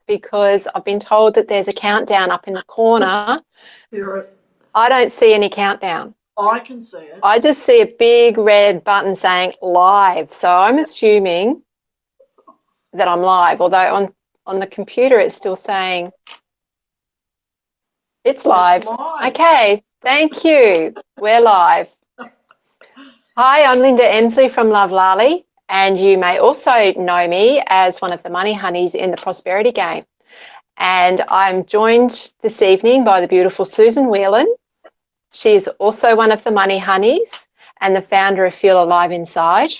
because I've been told that there's a countdown up in the corner. There is. I don't see any countdown. I can see it. I just see a big red button saying live. So I'm assuming that I'm live, although on the computer it's still saying it's It's live. live. Okay, thank you. We're live. Hi, I'm Linda Emslie from Love Lali, and you may also know me as one of the Money Honeys in the Prosperity Game. And I'm joined this evening by the beautiful Susan Whelan. She is also one of the Money Honeys and the founder of Feel Alive Inside.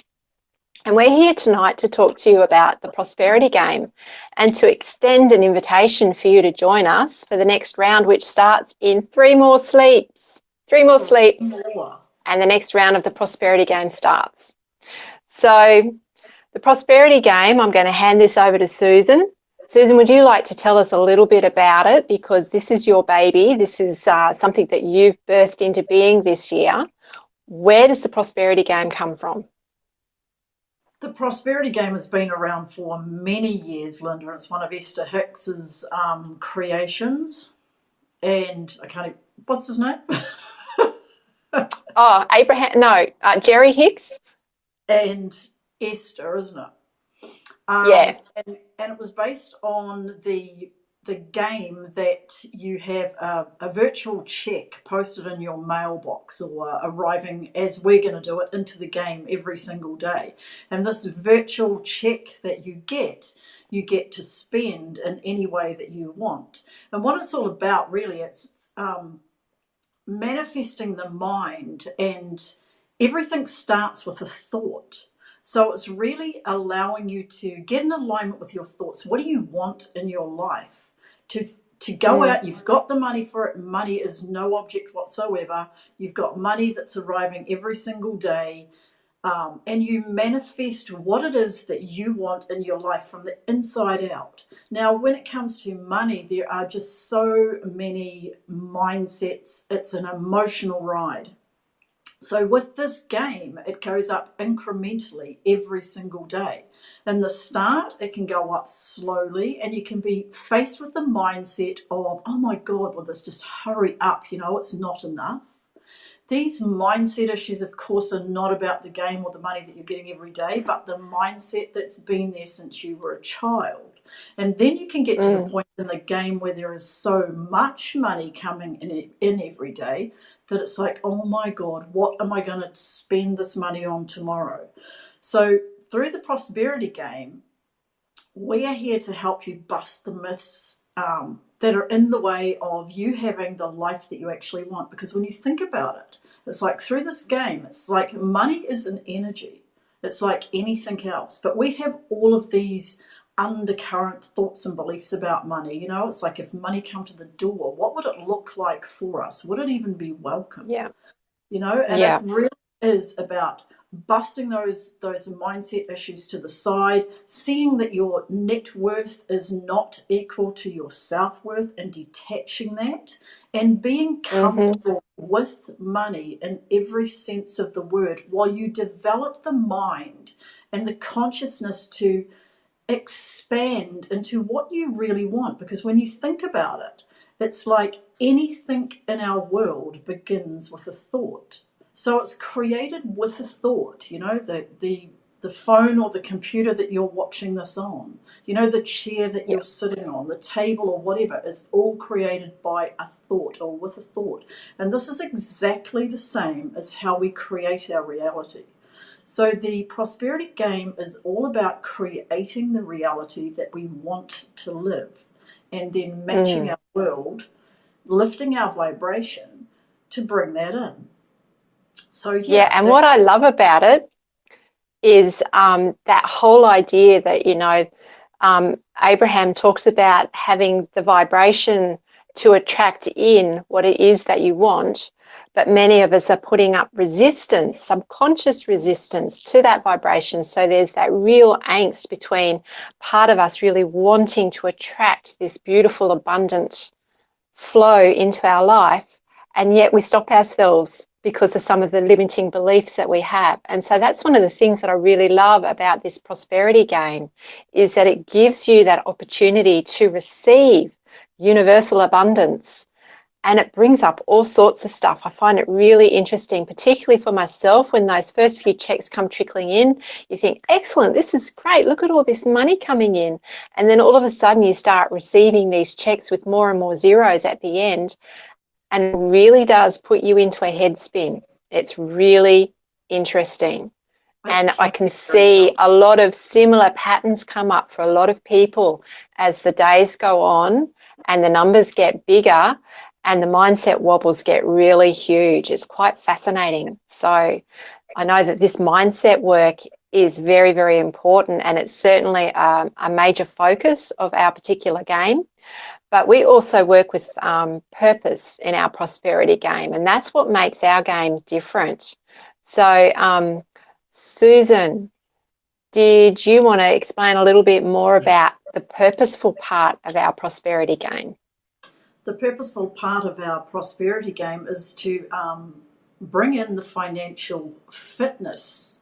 And we're here tonight to talk to you about the Prosperity Game and to extend an invitation for you to join us for the next round, which starts in 3 more sleeps. 3 more sleeps. And the next round of the Prosperity Game starts. So the Prosperity Game, I'm going to hand this over to Susan. Susan, would you like to tell us a little bit about it? Because this is your baby. This is something that you've birthed into being this year. Where does the Prosperity Game come from? The Prosperity Game has been around for many years, Linda. It's one of Esther Hicks's creations. And I can't even, what's his name? Oh, Jerry Hicks? And Esther, isn't it? Yeah. And it was based on the game that you have a virtual check posted in your mailbox or arriving, as we're going to do it, into the game every single day. And this virtual check that you get to spend in any way that you want. And what it's all about, really, it's manifesting the mind, and everything starts with a thought. So it's really allowing you to get in alignment with your thoughts. What do you want in your life? To go out, you've got the money for it. Money is no object whatsoever. You've got money that's arriving every single day. And you manifest what it is that you want in your life from the inside out. Now, when it comes to money, there are just so many mindsets. It's an emotional ride. So with this game, it goes up incrementally every single day. In the start, it can go up slowly, and you can be faced with the mindset of, oh my God, will this just hurry up? You know, it's not enough. These mindset issues, of course, are not about the game or the money that you're getting every day, but the mindset that's been there since you were a child. And then you can get to the point in the game where there is so much money coming in every day that it's like, oh my God, what am I going to spend this money on tomorrow? So through the Prosperity Game, we are here to help you bust the myths that are in the way of you having the life that you actually want. Because when you think about it, it's like through this game, it's like money is an energy. It's like anything else. But we have all of these undercurrent thoughts and beliefs about money. You know, it's like if money come to the door, what would it look like for us? Would it even be welcome? Yeah. You know, and Yeah. it really is about busting those mindset issues to the side, seeing that your net worth is not equal to your self-worth and detaching that, and being comfortable with money in every sense of the word while you develop the mind and the consciousness to expand into what you really want. Because when you think about it, it's like anything in our world begins with a thought. So it's created with a thought, you know, the phone or the computer that you're watching this on, you know, the chair that you're sitting on, the table or whatever is all created by a thought or with a thought. And this is exactly the same as how we create our reality. So the Prosperity Game is all about creating the reality that we want to live and then matching our world, lifting our vibration to bring that in. So Yeah, and what I love about it is that whole idea that, you know, Abraham talks about having the vibration to attract in what it is that you want, but many of us are putting up resistance, subconscious resistance to that vibration. So there's that real angst between part of us really wanting to attract this beautiful, abundant flow into our life, and yet we stop ourselves because of some of the limiting beliefs that we have. And so that's one of the things that I really love about this prosperity game, is that it gives you that opportunity to receive universal abundance. And it brings up all sorts of stuff. I find it really interesting, particularly for myself, when those first few checks come trickling in. You think, excellent, this is great. Look at all this money coming in. And then all of a sudden you start receiving these checks with more and more zeros at the end. And it really does put you into a head spin. It's really interesting. And I can see a lot of similar patterns come up for a lot of people as the days go on and the numbers get bigger and the mindset wobbles get really huge. It's quite fascinating. So I know that this mindset work is very, very important, and it's certainly a major focus of our particular game. But we also work with purpose in our prosperity game, and that's what makes our game different. So, Susan, did you want to explain a little bit more about the purposeful part of our prosperity game? The purposeful part of our prosperity game is to bring in the financial fitness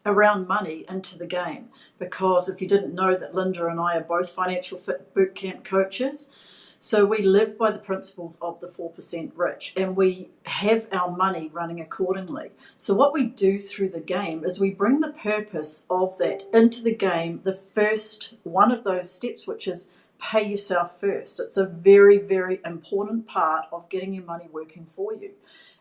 around money into the game. Because if you didn't know, that Linda and I are both financial fit bootcamp coaches. So we live by the principles of the 4% rich, and we have our money running accordingly. So what we do through the game is we bring the purpose of that into the game, the first one of those steps, which is pay yourself first. It's a very, very important part of getting your money working for you.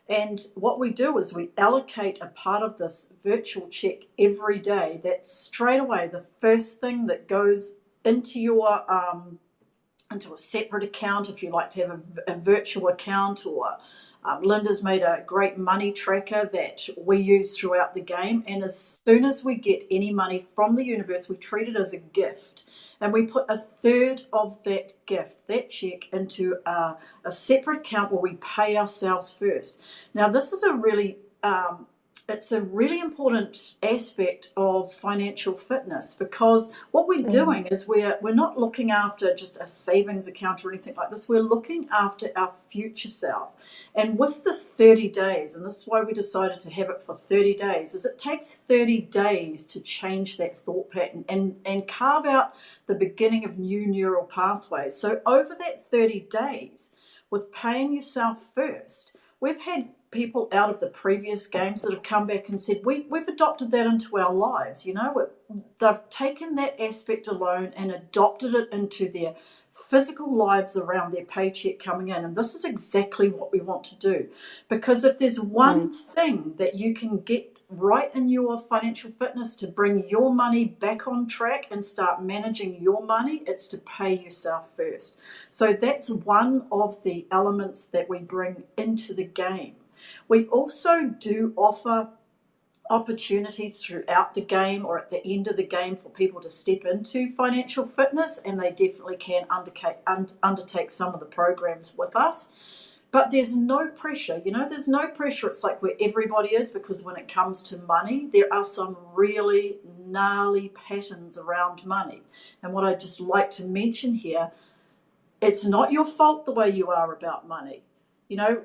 And what we do is we allocate a part of this virtual check every day. That's straight away the first thing that goes into your into a separate account, if you like to have a virtual account, or Linda's made a great money tracker that we use throughout the game. And as soon as we get any money from the universe, we treat it as a gift. And we put a third of that gift, that check, into a separate account where we pay ourselves first. Now, this is it's a really important aspect of financial fitness, because what we're doing is we're not looking after just a savings account or anything like this. We're looking after our future self. And with the 30 days, and this is why we decided to have it for 30 days, is it takes 30 days to change that thought pattern and carve out the beginning of new neural pathways. So over that 30 days, with paying yourself first, we've had people out of the previous games that have come back and said, we've adopted that into our lives. You know, they've taken that aspect alone and adopted it into their physical lives around their paycheck coming in. And this is exactly what we want to do, because if there's one thing that you can get right in your financial fitness to bring your money back on track and start managing your money, it's to pay yourself first. So that's one of the elements that we bring into the game. We also do offer opportunities throughout the game or at the end of the game for people to step into financial fitness, and they definitely can undertake some of the programs with us. But there's no pressure, there's no pressure. It's like where everybody is, because when it comes to money, there are some really gnarly patterns around money. And what I'd just like to mention here, it's not your fault the way you are about money.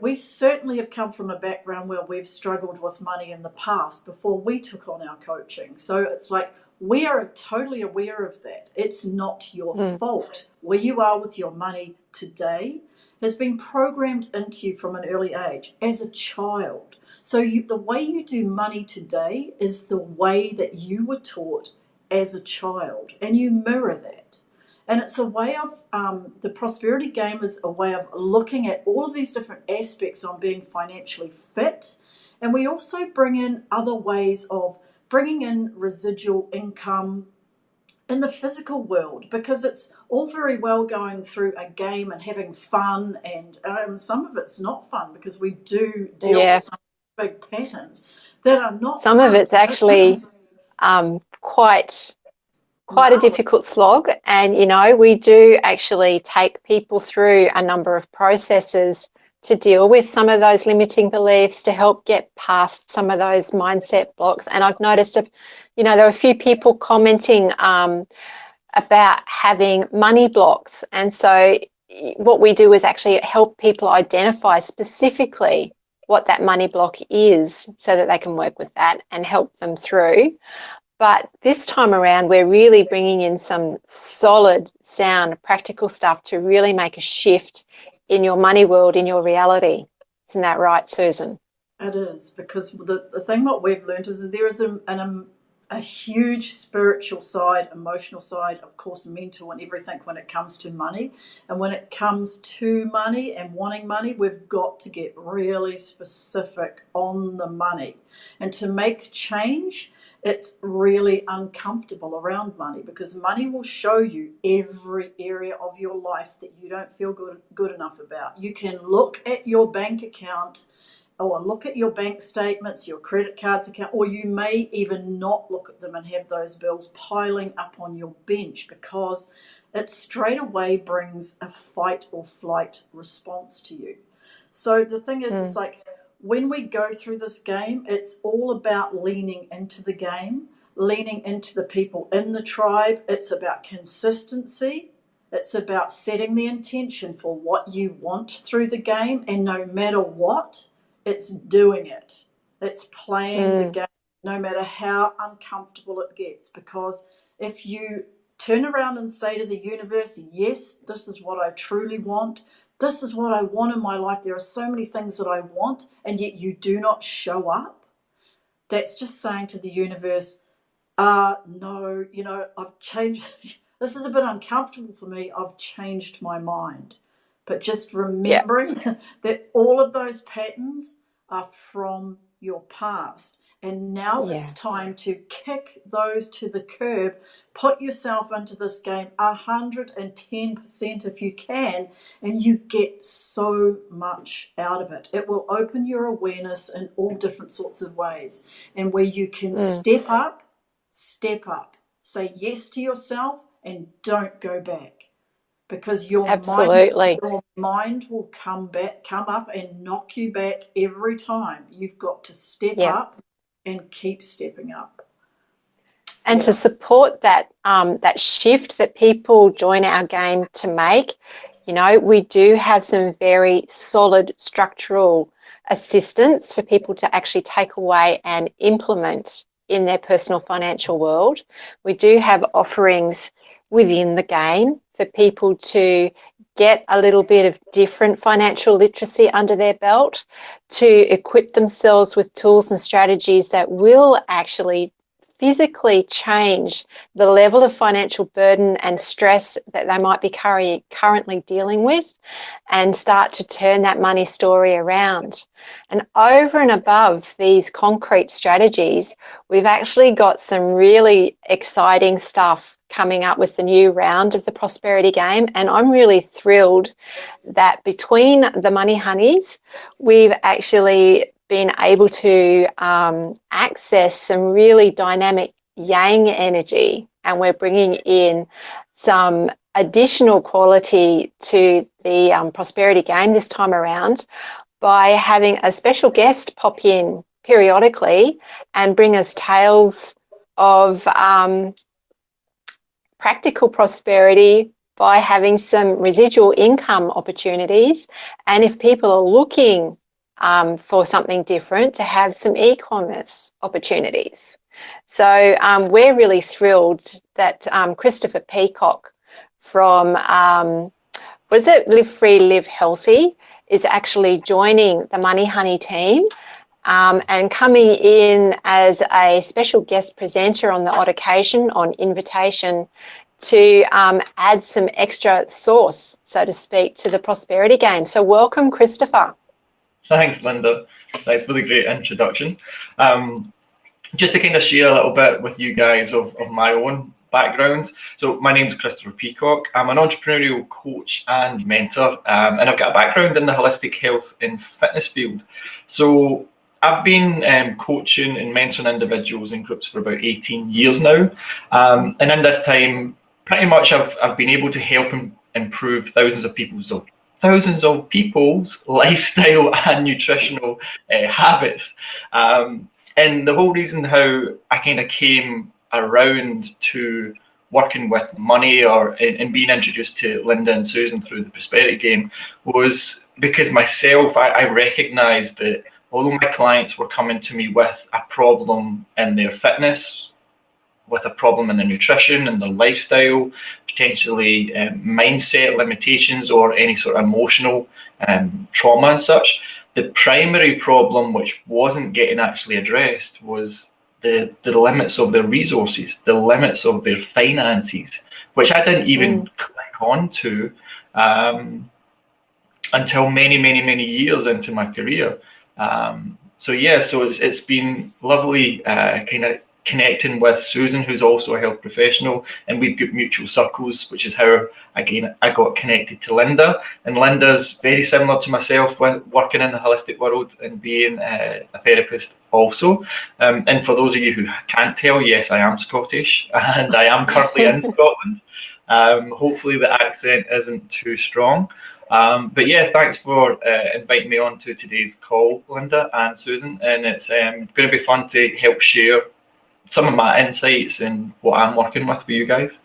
We certainly have come from a background where we've struggled with money in the past before we took on our coaching. So it's like we are totally aware of that. It's not your fault. Where you are with your money today has been programmed into you from an early age as a child. So the way you do money today is the way that you were taught as a child, and you mirror that. And it's a way of, the prosperity game is a way of looking at all of these different aspects on being financially fit. And we also bring in other ways of bringing in residual income in the physical world, because it's all very well going through a game and having fun, and some of it's not fun, because we do deal with some big patterns that are not some fun. of it's actually quite a difficult slog. And, we do actually take people through a number of processes to deal with some of those limiting beliefs, to help get past some of those mindset blocks. And I've noticed, there were a few people commenting about having money blocks. And so, what we do is actually help people identify specifically what that money block is so that they can work with that and help them through. But this time around, we're really bringing in some solid, sound, practical stuff to really make a shift in your money world, in your reality. Isn't that right, Susan? It is, because the thing what we've learned is that there is a huge spiritual side, emotional side, of course, mental and everything when it comes to money. And when it comes to money and wanting money, we've got to get really specific on the money. And to make change, it's really uncomfortable around money, because money will show you every area of your life that you don't feel good enough about. You can look at your bank account or look at your bank statements, your credit cards account, or you may even not look at them and have those bills piling up on your bench, because it straight away brings a fight or flight response to you. So the thing is, it's like when we go through this game, it's all about leaning into the game, leaning into the people in the tribe. It's about consistency. It's about setting the intention for what you want through the game, and no matter what, it's doing it. It's playing the game, no matter how uncomfortable it gets. Because if you turn around and say to the universe, yes, this is what I truly want, this is what I want in my life, there are so many things that I want, and yet you do not show up, that's just saying to the universe, no, I've changed. This is a bit uncomfortable for me. I've changed my mind. But just remembering that all of those patterns are from your past. And now it's time to kick those to the curb, put yourself into this game 110% if you can, and you get so much out of it. It will open your awareness in all different sorts of ways, and where you can step up, say yes to yourself, and don't go back. Because your mind will come up and knock you back every time. You've got to step up and keep stepping up. And to support that that shift that people join our game to make, we do have some very solid structural assistance for people to actually take away and implement in their personal financial world. We do have offerings within the game for people to get a little bit of different financial literacy under their belt, to equip themselves with tools and strategies that will actually physically change the level of financial burden and stress that they might be currently dealing with, and start to turn that money story around. And over and above these concrete strategies, we've actually got some really exciting stuff coming up with the new round of the Prosperity Game. And I'm really thrilled that between the MoneyHonies, we've actually been able to access some really dynamic yang energy, and we're bringing in some additional quality to the Prosperity Game this time around by having a special guest pop in periodically and bring us tales of practical prosperity by having some residual income opportunities, and if people are looking for something different, to have some e-commerce opportunities. So we're really thrilled that Christopher Peacock from, Live Free, Live Healthy, is actually joining the Money Honey team and coming in as a special guest presenter on the odd occasion, on invitation, to add some extra sauce, so to speak, to the Prosperity Game. So welcome, Christopher. Thanks, Linda. Thanks for the great introduction. Just to kind of share a little bit with you guys of my own background. So my name's Christopher Peacock. I'm an entrepreneurial coach and mentor, and I've got a background in the holistic health and fitness field. So I've been coaching and mentoring individuals in groups for about 18 years now. And in this time, pretty much I've been able to help improve thousands of people's lifestyle and nutritional habits. And the whole reason how I kind of came around to working with money or in being introduced to Linda and Susan through the prosperity game was because myself, I recognised that although my clients were coming to me with a problem in their fitness, with a problem in their nutrition and their lifestyle, potentially mindset limitations or any sort of emotional trauma and such, the primary problem which wasn't getting actually addressed was the limits of their resources, the limits of their finances, which I didn't even click on to until many years into my career. So it's been lovely kind of connecting with Susan, who's also a health professional, and we've got mutual circles, which is how, again, I got connected to Linda. And Linda's very similar to myself, with working in the holistic world and being a therapist also. And for those of you who can't tell, yes, I am Scottish, and I am currently in Scotland. Hopefully the accent isn't too strong. But yeah, thanks for inviting me on to today's call, Linda and Susan. And it's going to be fun to help share some of my insights and what I'm working with you guys.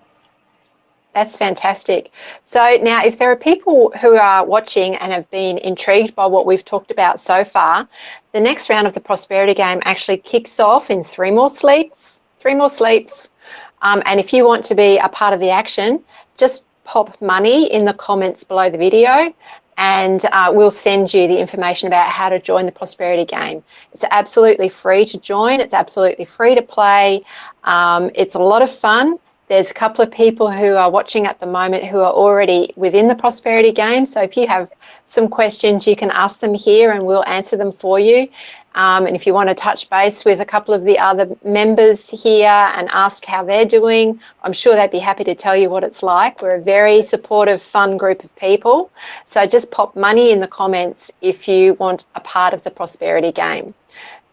That's fantastic. So now, if there are people who are watching and have been intrigued by what we've talked about so far, the next round of the prosperity game actually kicks off in 3 more sleeps. And if you want to be a part of the action, just pop money in the comments below the video, and we'll send you the information about how to join the prosperity game. It's absolutely free to join. It's absolutely free to play. It's a lot of fun. There's a couple of people who are watching at the moment who are already within the prosperity game. So if you have some questions, you can ask them here and we'll answer them for you. And if you want to touch base with a couple of the other members here and ask how they're doing, I'm sure they'd be happy to tell you what it's like. We're a very supportive, fun group of people. So just pop money in the comments if you want a part of the prosperity game.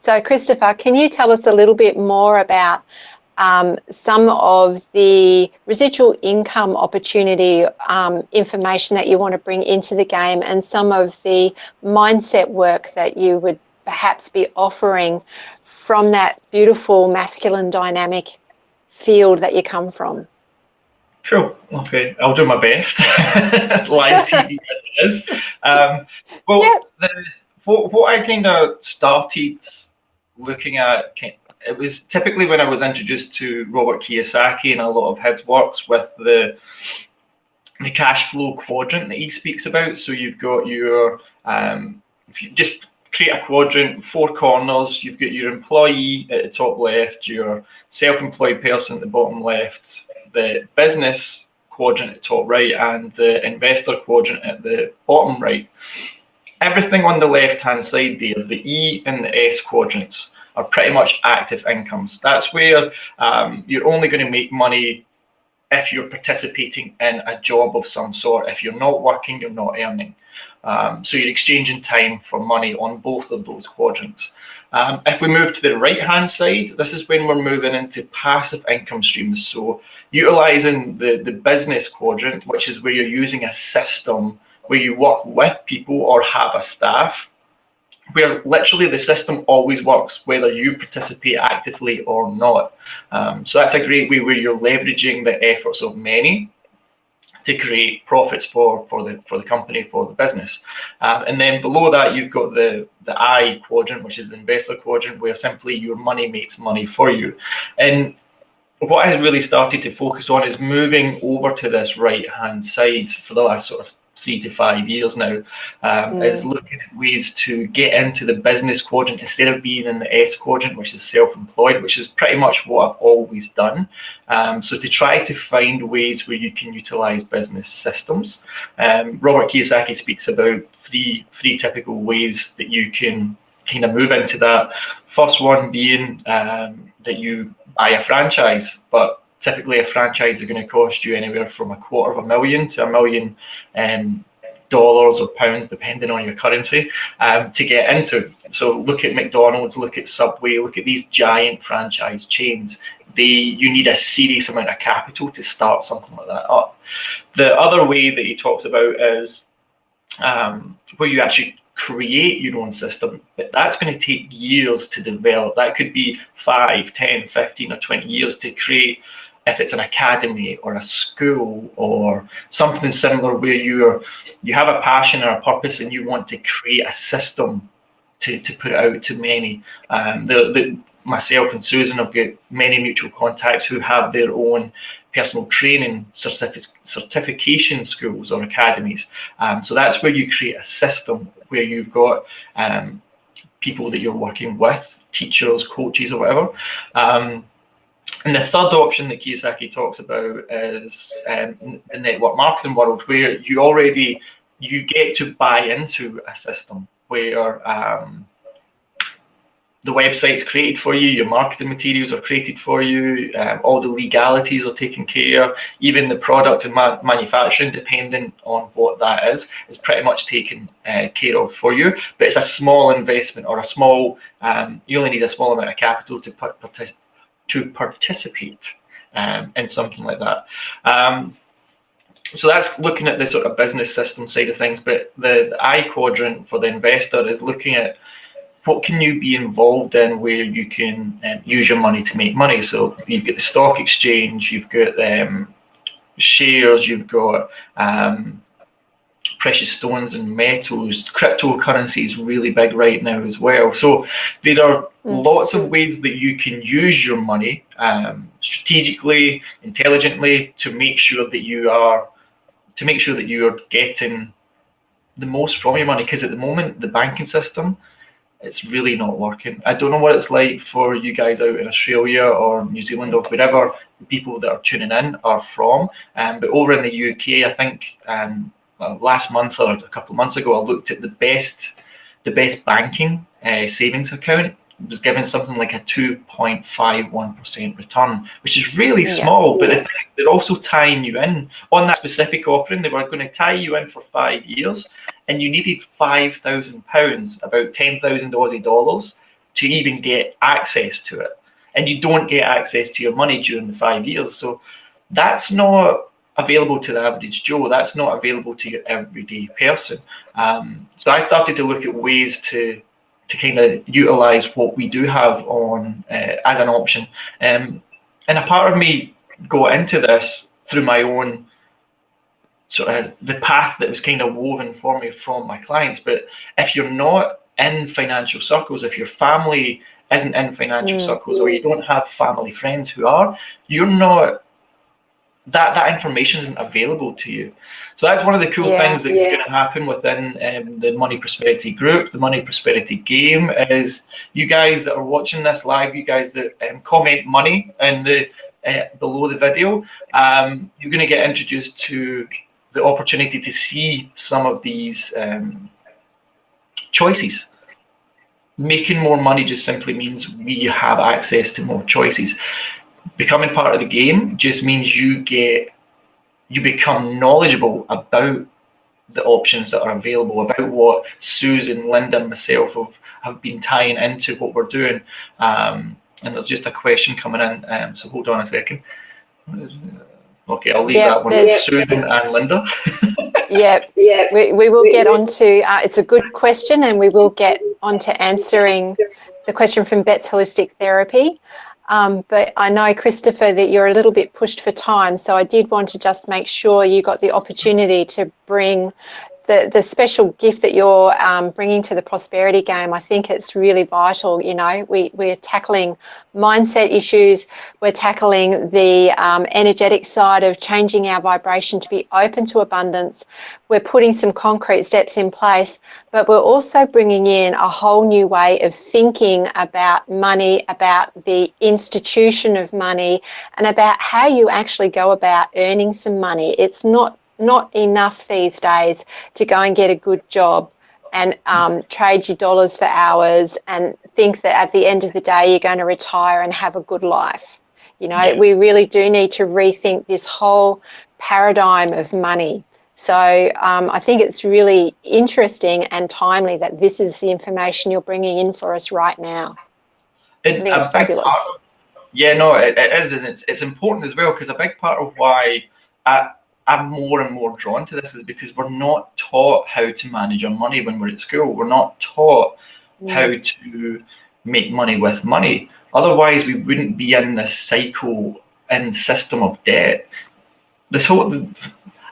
So Christopher, can you tell us a little bit more about some of the residual income opportunity information that you want to bring into the game, and some of the mindset work that you would perhaps be offering from that beautiful masculine dynamic field that you come from? Cool. Okay, I'll do my best. Live TV as it is. What I kind of started looking at, it was typically when I was introduced to Robert Kiyosaki and a lot of his works with the cash flow quadrant that he speaks about. So you've got your, if you just create a quadrant, 4 corners, you've got your employee at the top left, your self-employed person at the bottom left, the business quadrant at the top right, and the investor quadrant at the bottom right. Everything on the left-hand side there, the E and the S quadrants, are pretty much active incomes. That's where you're only going to make money if you're participating in a job of some sort. If you're not working, you're not earning. So you're exchanging time for money on both of those quadrants. If we move to the right-hand side, this is when we're moving into passive income streams. So utilizing the business quadrant, which is where you're using a system where you work with people or have a staff, where literally the system always works whether you participate actively or not. So that's a great way where you're leveraging the efforts of many to create profits for the company, for the business. And then below that, you've got the I quadrant, which is the investor quadrant, where simply your money makes money for you. And what I really started to focus on is moving over to this right-hand side for the last sort of 3 to 5 years now, is looking at ways to get into the business quadrant instead of being in the S quadrant, which is self-employed, which is pretty much what I've always done. So to try to find ways where you can utilize business systems. Robert Kiyosaki speaks about three typical ways that you can kind of move into that. First one being that you buy a franchise, but typically a franchise is going to cost you anywhere from $250,000 to $1 million dollars or pounds, depending on your currency, to get into. So look at McDonald's, look at Subway, look at these giant franchise chains. You need a serious amount of capital to start something like that up. The other way that he talks about is where you actually create your own system, but that's going to take years to develop. That could be 5, 10, 15 or 20 years to create if it's an academy or a school or something similar where you have a passion or a purpose and you want to create a system to put it out to many. Myself and Susan have got many mutual contacts who have their own personal training certification schools or academies. So that's where you create a system where you've got people that you're working with, teachers, coaches, or whatever. And the third option that Kiyosaki talks about is the network marketing world, where you get to buy into a system where the website's created for you, your marketing materials are created for you, all the legalities are taken care of, even the product and manufacturing, depending on what that is pretty much taken care of for you. But it's a small investment or you only need a small amount of capital to participate in something like that. So that's looking at the sort of business system side of things, but the I quadrant for the investor is looking at what can you be involved in where you can use your money to make money. So you've got the stock exchange, you've got shares, you've got precious stones and metals. Cryptocurrency is really big right now as well. So there are lots of ways that you can use your money strategically, intelligently, to make sure that you are getting the most from your money. Because at the moment, the banking system, it's really not working. I don't know what it's like for you guys out in Australia or New Zealand or wherever the people that are tuning in are from. But over in the UK, I think last month or a couple of months ago, I looked at the best banking savings account. It was given something like a 2.51% return, which is really small. But they're also tying you in on that specific offering. They were going to tie you in for 5 years, and you needed £5,000, about 10,000 Aussie dollars, to even get access to it. And you don't get access to your money during the 5 years. So that's not available to the average Joe. That's not available to your everyday person. So I started to look at ways to kind of utilize what we do have on as an option. And a part of me got into this through my own sort of the path that was kind of woven for me from my clients. But if you're not in financial circles, if your family isn't in financial circles, or you don't have family friends who are, you're not, that information isn't available to you. So that's one of the cool things that's going to happen within the Money Prosperity group, the Money Prosperity game, is you guys that are watching this live, you guys that comment money in the below the video, you're going to get introduced to the opportunity to see some of these choices. Making more money just simply means we have access to more choices. Becoming part of the game just means you become knowledgeable about the options that are available, about what Susan, Linda, and myself have been tying into what we're doing. And there's just a question coming in, so hold on a second. Okay, I'll leave that one with Susan and Linda. We will get on to, it's a good question, and we will get on to answering the question from Bet's Holistic Therapy. But I know, Christopher, that you're a little bit pushed for time, so I did want to just make sure you got the opportunity to bring the special gift that you're bringing to the prosperity game. I think it's really vital. You know, we're tackling mindset issues. We're tackling the energetic side of changing our vibration to be open to abundance. We're putting some concrete steps in place, but we're also bringing in a whole new way of thinking about money, about the institution of money, and about how you actually go about earning some money. It's not enough these days to go and get a good job and trade your dollars for hours and think that at the end of the day you're going to retire and have a good life. You know, we really do need to rethink this whole paradigm of money. So I think it's really interesting and timely that this is the information you're bringing in for us right now. I think it's fabulous. It is, and it's important as well, because a big part of why I'm more and more drawn to this is because we're not taught how to manage our money when we're at school. We're not taught how to make money with money. Otherwise, we wouldn't be in this cycle built-in system of debt. This whole,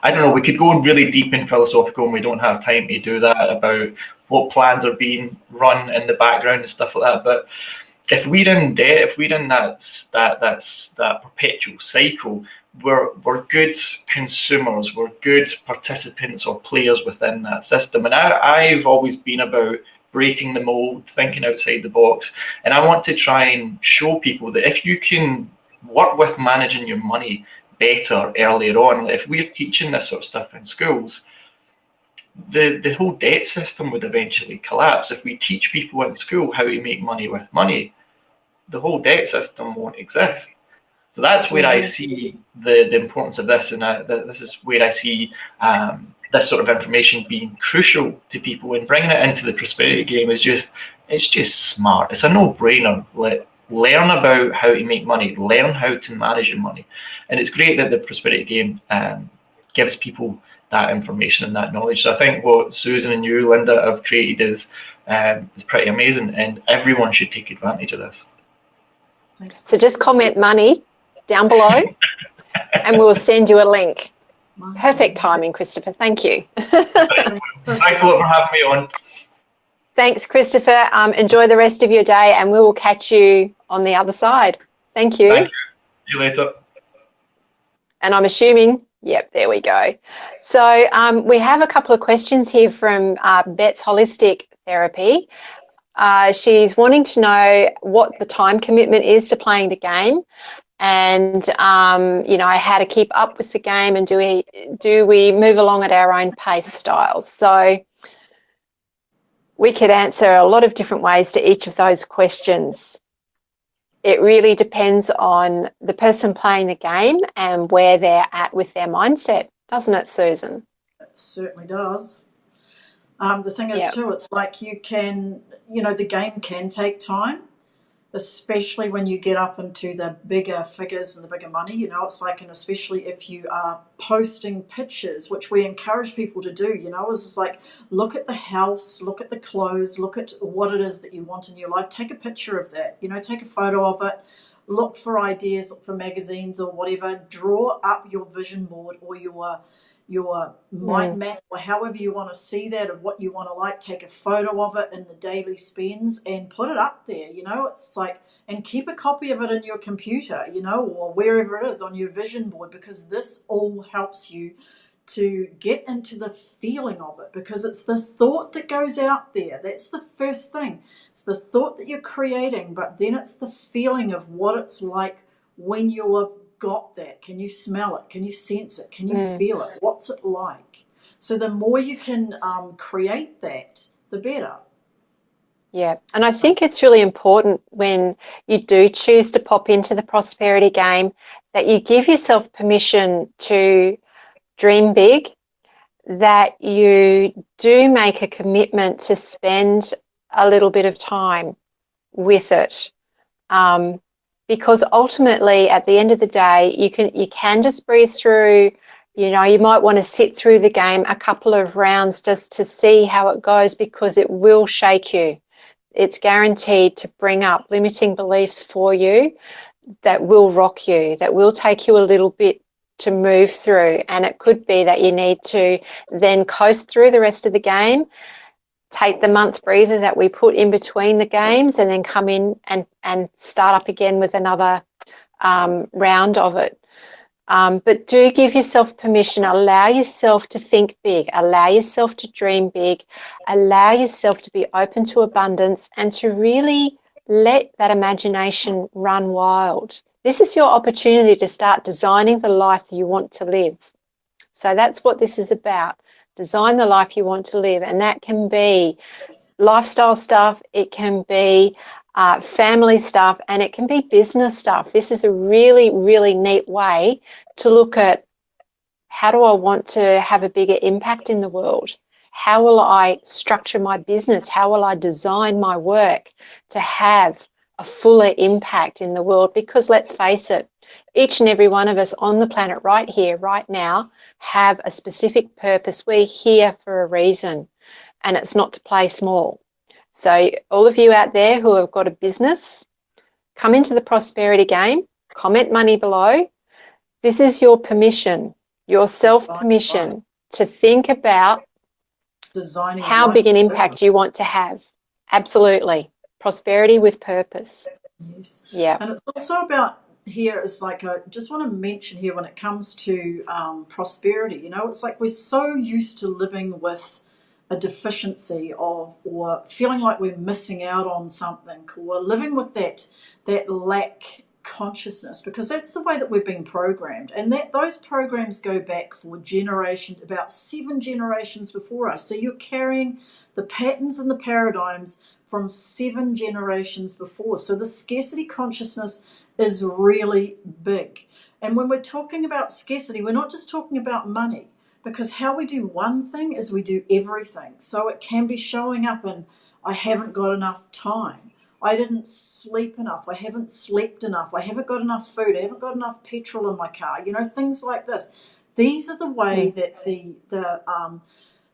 I don't know, we could go really deep and philosophical, and we don't have time to do that, about what plans are being run in the background and stuff like that. But if we're in debt, if we're in that perpetual cycle, we're good consumers, we're good participants or players within that system. And I've always been about breaking the mold, thinking outside the box. And I want to try and show people that if you can work with managing your money better earlier on, if we're teaching this sort of stuff in schools, the whole debt system would eventually collapse. If we teach people in school how to make money with money, the whole debt system won't exist. So that's where I see the importance of this, and this is where I see this sort of information being crucial to people, and bringing it into the prosperity game is just, it's just smart. It's a no-brainer. Learn about how to make money, learn how to manage your money. And it's great that the prosperity game gives people that information and that knowledge. So I think what Susan and you, Linda, have created is pretty amazing, and everyone should take advantage of this. Thanks. So just comment money down below and we'll send you a link. Perfect timing, Christopher. Thank you. Thanks a lot for having me on. Thanks, Christopher. Enjoy the rest of your day, and we will catch you on the other side. Thank you. Thank you. See you later. And I'm assuming, yep, there we go. So we have a couple of questions here from Bet's Holistic Therapy. She's wanting to know what the time commitment is to playing the game, and you know, how to keep up with the game, and do we move along at our own pace styles. So we could answer a lot of different ways to each of those questions. It really depends on the person playing the game and where they're at with their mindset, doesn't it, Susan? It certainly does. The thing is, too, it's like you can, you know, the game can take time, especially when you get up into the bigger figures and the bigger money. You know, it's like, and especially if you are posting pictures, which we encourage people to do, you know, is like, look at the house, look at the clothes, look at what it is that you want in your life. Take a picture of that, you know, take a photo of it, look for ideas, look for magazines or whatever, draw up your vision board or your mind map, or however you want to see that, of what you want to like. Take a photo of it in the daily spends and put it up there, you know. It's like, and keep a copy of it in your computer, you know, or wherever it is on your vision board, because this all helps you to get into the feeling of it, because it's the thought that goes out there. That's the first thing. It's the thought that you're creating, but then it's the feeling of what it's like when you're got that. Can you smell it? Can you sense it? Can you feel it? What's it like? So the more you can create that, the better. Yeah, and I think it's really important when you do choose to pop into the prosperity game that you give yourself permission to dream big, that you do make a commitment to spend a little bit of time with it. Because ultimately, at the end of the day, you can just breeze through. You know, you might want to sit through the game a couple of rounds just to see how it goes, because it will shake you. It's guaranteed to bring up limiting beliefs for you that will rock you, that will take you a little bit to move through. And it could be that you need to then coast through the rest of the game, take the month breather that we put in between the games, and then come in and start up again with another round of it. But do give yourself permission. Allow yourself to think big. Allow yourself to dream big. Allow yourself to be open to abundance and to really let that imagination run wild. This is your opportunity to start designing the life you want to live. So that's what this is about. Design the life you want to live, and that can be lifestyle stuff, it can be family stuff, and it can be business stuff. This is a really, really neat way to look at, how do I want to have a bigger impact in the world? How will I structure my business? How will I design my work to have a fuller impact in the world? Because let's face it, each and every one of us on the planet right here, right now, have a specific purpose. We're here for a reason, and it's not to play small. So all of you out there who have got a business, come into the prosperity game, comment money below, This is your permission, your self-permission to think about designing how big an impact you want to have. Absolutely. Prosperity with purpose. Yes. Yeah. And it's also about here, it's like I just want to mention here when it comes to prosperity, you know, it's like we're so used to living with a deficiency of, or feeling like we're missing out on something, or living with that lack consciousness, because that's the way that we've been programmed, and that those programs go back for generations, about 7 generations before us. So you're carrying the patterns and the paradigms from 7 generations before. So the scarcity consciousness is really big. And when we're talking about scarcity, we're not just talking about money, because how we do one thing is we do everything. So it can be showing up in, I haven't got enough time, I didn't sleep enough, I haven't slept enough, I haven't got enough food, I haven't got enough petrol in my car, you know, things like this. These are the way that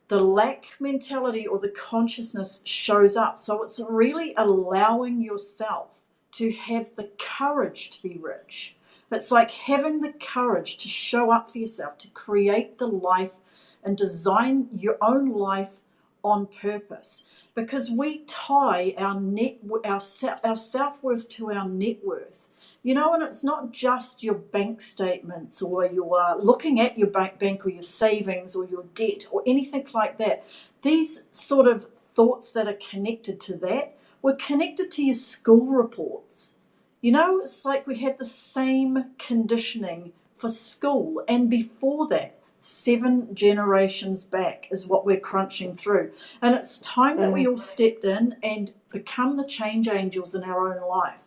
the lack mentality or the consciousness shows up. So it's really allowing yourself to have the courage to be rich. It's like having the courage to show up for yourself, to create the life and design your own life on purpose. Because we tie our self-worth to our net worth. You know, and it's not just your bank statements, or you're looking at your bank or your savings or your debt or anything like that. These sort of thoughts that are connected to that were connected to your school reports. You know, it's like we had the same conditioning for school, and before that, 7 generations back is what we're crunching through. And it's time that we all stepped in and become the change angels in our own life.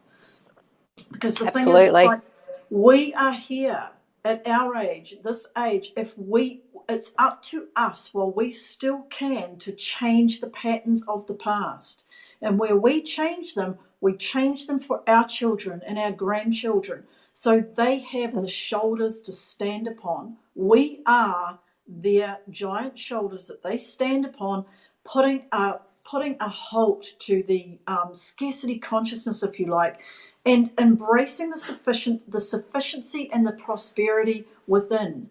Because the thing is, like, we are here at our age, this age, it's up to us while we still can to change the patterns of the past. And where we change them for our children and our grandchildren, so they have the shoulders to stand upon. We are their giant shoulders that they stand upon, putting a halt to the scarcity consciousness, if you like, and embracing the sufficiency and the prosperity within,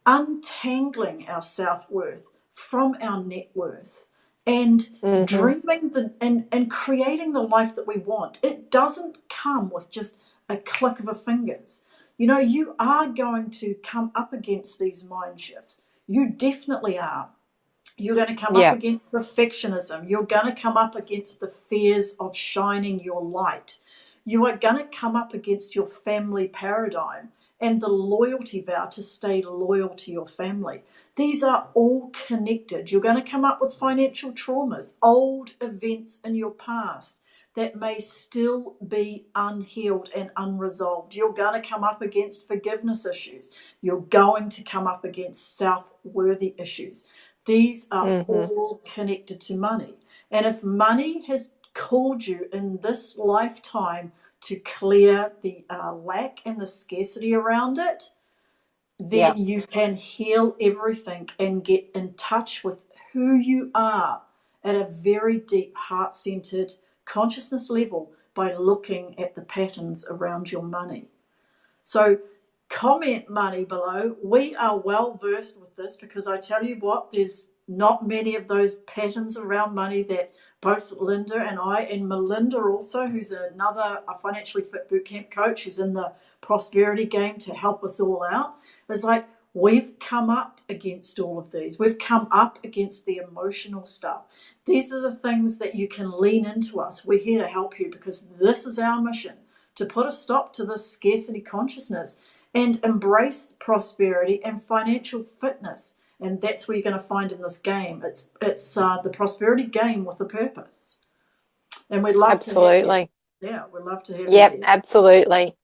untangling our self-worth from our net worth, and dreaming and creating the life that we want. It doesn't come with just a click of a fingers. You know, you are going to come up against these mind shifts. You definitely are. You're going to come up against perfectionism. You're going to come up against the fears of shining your light. You are going to come up against your family paradigm and the loyalty vow to stay loyal to your family. These are all connected. You're going to come up with financial traumas, old events in your past that may still be unhealed and unresolved. You're going to come up against forgiveness issues. You're going to come up against self-worthy issues. These are all connected to money. And if money has called you in this lifetime to clear the lack and the scarcity around it, then you can heal everything and get in touch with who you are at a very deep, heart-centered consciousness level by looking at the patterns around your money. So comment money below. We are well versed with this, because I tell you what, there's not many of those patterns around money that both Linda and I, and Melinda also, who's a financially fit bootcamp coach who's in the prosperity game to help us all out, is like, we've come up against all of these. We've come up against the emotional stuff. These are the things that you can lean into us. We're here to help you, because this is our mission, to put a stop to this scarcity consciousness and embrace prosperity and financial fitness. And that's what you're going to find in this game. It's the prosperity game with a purpose. And we'd love to have you. Yeah, we'd love to have you. Yep, absolutely.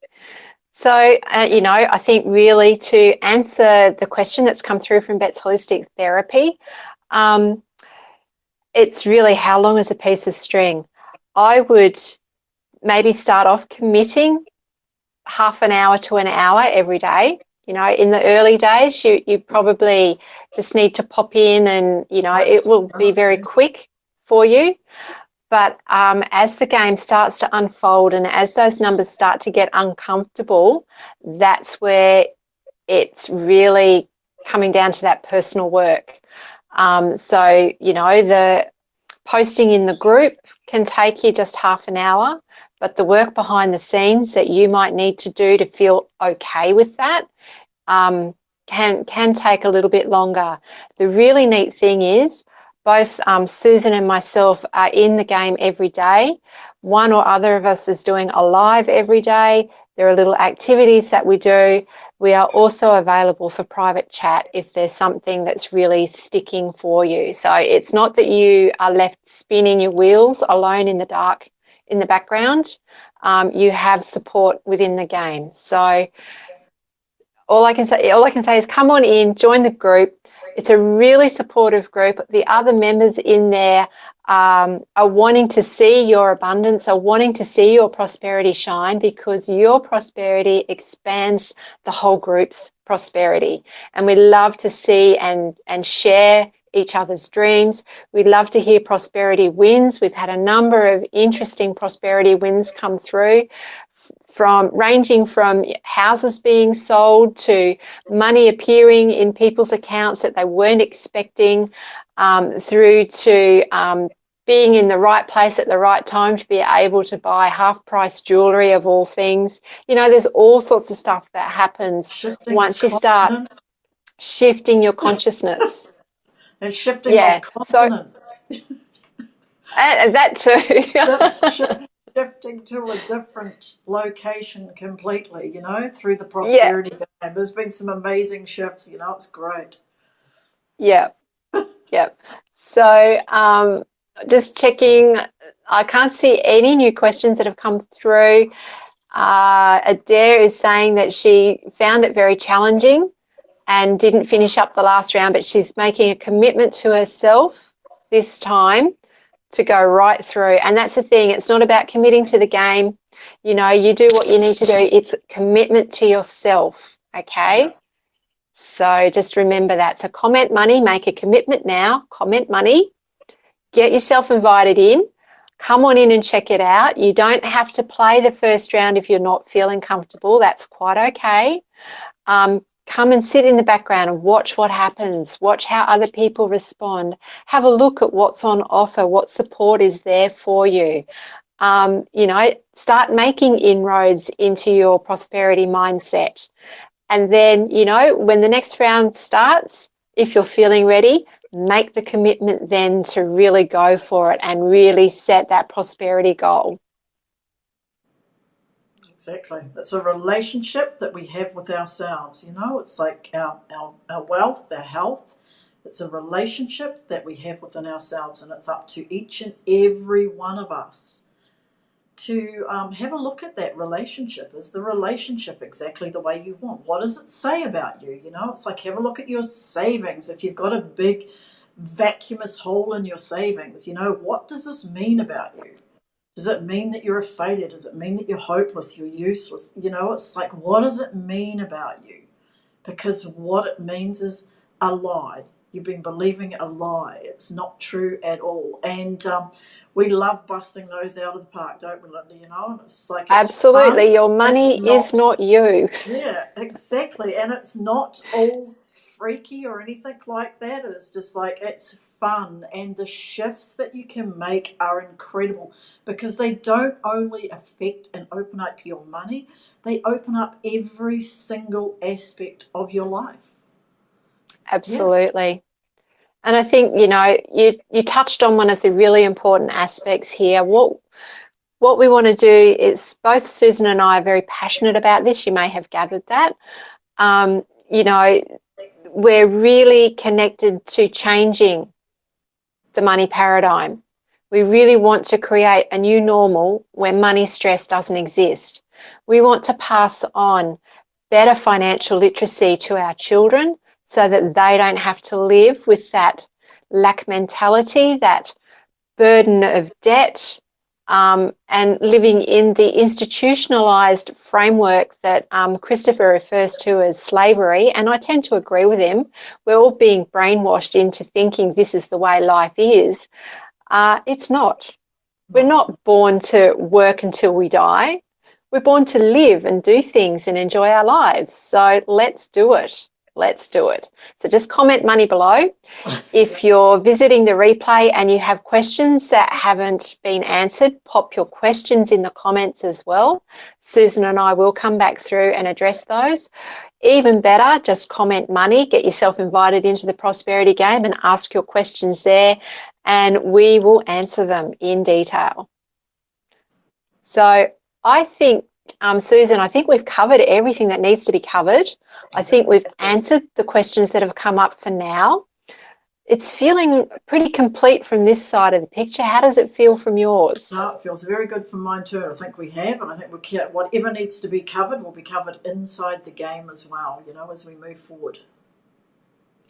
So, I think really to answer the question that's come through from Bet's Holistic Therapy, it's really, how long is a piece of string? I would maybe start off committing half an hour to an hour every day. You know, in the early days, you probably just need to pop in and, it will be very quick for you. But as the game starts to unfold and as those numbers start to get uncomfortable, that's where it's really coming down to that personal work. So, you know, the posting in the group can take you just half an hour, but the work behind the scenes that you might need to do to feel okay with that can take a little bit longer. The really neat thing is both Susan and myself are in the game every day. One or other of us is doing a live every day. There are little activities that we do. We are also available for private chat if there's something that's really sticking for you. So it's not that you are left spinning your wheels alone in the dark in the background. You have support within the game. So all I can say is come on in, join the group. It's a really supportive group. The other members in there are wanting to see your abundance, are wanting to see your prosperity shine, because your prosperity expands the whole group's prosperity. And we love to see and share each other's dreams. We'd love to hear prosperity wins. We've had a number of interesting prosperity wins come through, ranging from houses being sold to money appearing in people's accounts that they weren't expecting, through to being in the right place at the right time to be able to buy half-price jewellery of all things. You know, there's all sorts of stuff that happens once you start shifting your consciousness. And shifting Yeah, of continents. And that too. Shifting to a different location completely, you know, through the prosperity game. There's been some amazing shifts, you know, it's great. Yeah. So just checking, I can't see any new questions that have come through. Adair is saying that she found it very challenging and didn't finish up the last round, but she's making a commitment to herself this time to go right through. And that's the thing, it's not about committing to the game. You know, you do what you need to do. It's commitment to yourself, okay? Yeah. So just remember that. So comment money, make a commitment now, comment money, get yourself invited in, come on in and check it out. You don't have to play the first round if you're not feeling comfortable. That's quite okay. Come and sit in the background and watch what happens. Watch how other people respond. Have a look at what's on offer, what support is there for you. You know, start making inroads into your prosperity mindset. And then, you know, when the next round starts, if you're feeling ready, make the commitment then to really go for it and really set that prosperity goal. Exactly. It's a relationship that we have with ourselves, you know. It's like our wealth, our health. It's a relationship that we have within ourselves, and it's up to each and every one of us to have a look at that relationship. Is the relationship exactly the way you want? What does it say about you? You know, it's like have a look at your savings. If you've got a big vacuumous hole in your savings, you know, what does this mean about you? Does it mean that you're a failure? Does it mean that you're hopeless, you're useless? You know, it's like, what does it mean about you? Because what it means is a lie. You've been believing a lie. It's not true at all. And we love busting those out of the park, don't we, Linda? You know, and it's like, it's absolutely fun. Your money is not you. Yeah, exactly. And it's not all freaky or anything like that. It's just like, it's fun, and the shifts that you can make are incredible, because they don't only affect and open up your money, they open up every single aspect of your life. Absolutely. Yeah. And I think, you know, you touched on one of the really important aspects here. What we want to do is, both Susan and I are very passionate about this. You may have gathered that. You know, we're really connected to changing the money paradigm. We really want to create a new normal where money stress doesn't exist. We want to pass on better financial literacy to our children so that they don't have to live with that lack mentality, that burden of debt, and living in the institutionalized framework that Christopher refers to as slavery. And I tend to agree with him. We're all being brainwashed into thinking this is the way life is. It's not. We're not born to work until we die. We're born to live and do things and enjoy our lives. So let's do it. Let's do it. So just comment money below. If you're visiting the replay and you have questions that haven't been answered, pop your questions in the comments as well. Susan and I will come back through and address those. Even better, just comment money, get yourself invited into the prosperity game and ask your questions there, and we will answer them in detail. So I think, Susan, I think we've covered everything that needs to be covered. I think we've answered the questions that have come up for now. It's feeling pretty complete from this side of the picture. How does it feel from yours? No, it feels very good from mine too. I think we have, and I think whatever needs to be covered will be covered inside the game as well, you know, as we move forward.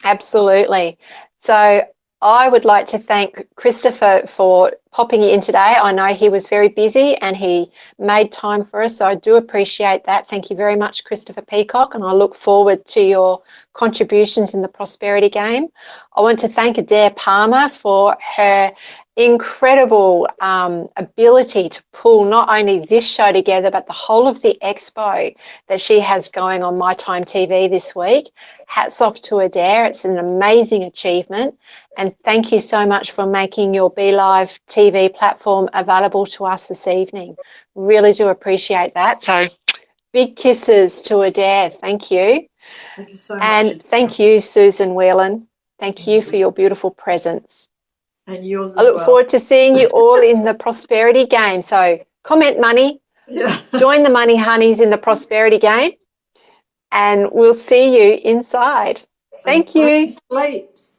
Absolutely. So I would like to thank Christopher for popping in today. I know he was very busy and he made time for us, so I do appreciate that. Thank you very much, Christopher Peacock, and I look forward to your contributions in the prosperity game. I want to thank Adair Palmer for her incredible ability to pull not only this show together but the whole of the expo that she has going on My Time TV this week. Hats off to Adair. It's an amazing achievement, and thank you so much for making your BeLive TV platform available to us this evening. Really do appreciate that. So big kisses to Adair. Thank you. Thank you so much. And thank you, Susan Whelan. Thank you for your beautiful presence. And yours as I look well. forward to seeing you all in the prosperity game. So comment money, join the Money Honeys in the prosperity game, and we'll see you inside. Thank you. Sleeps.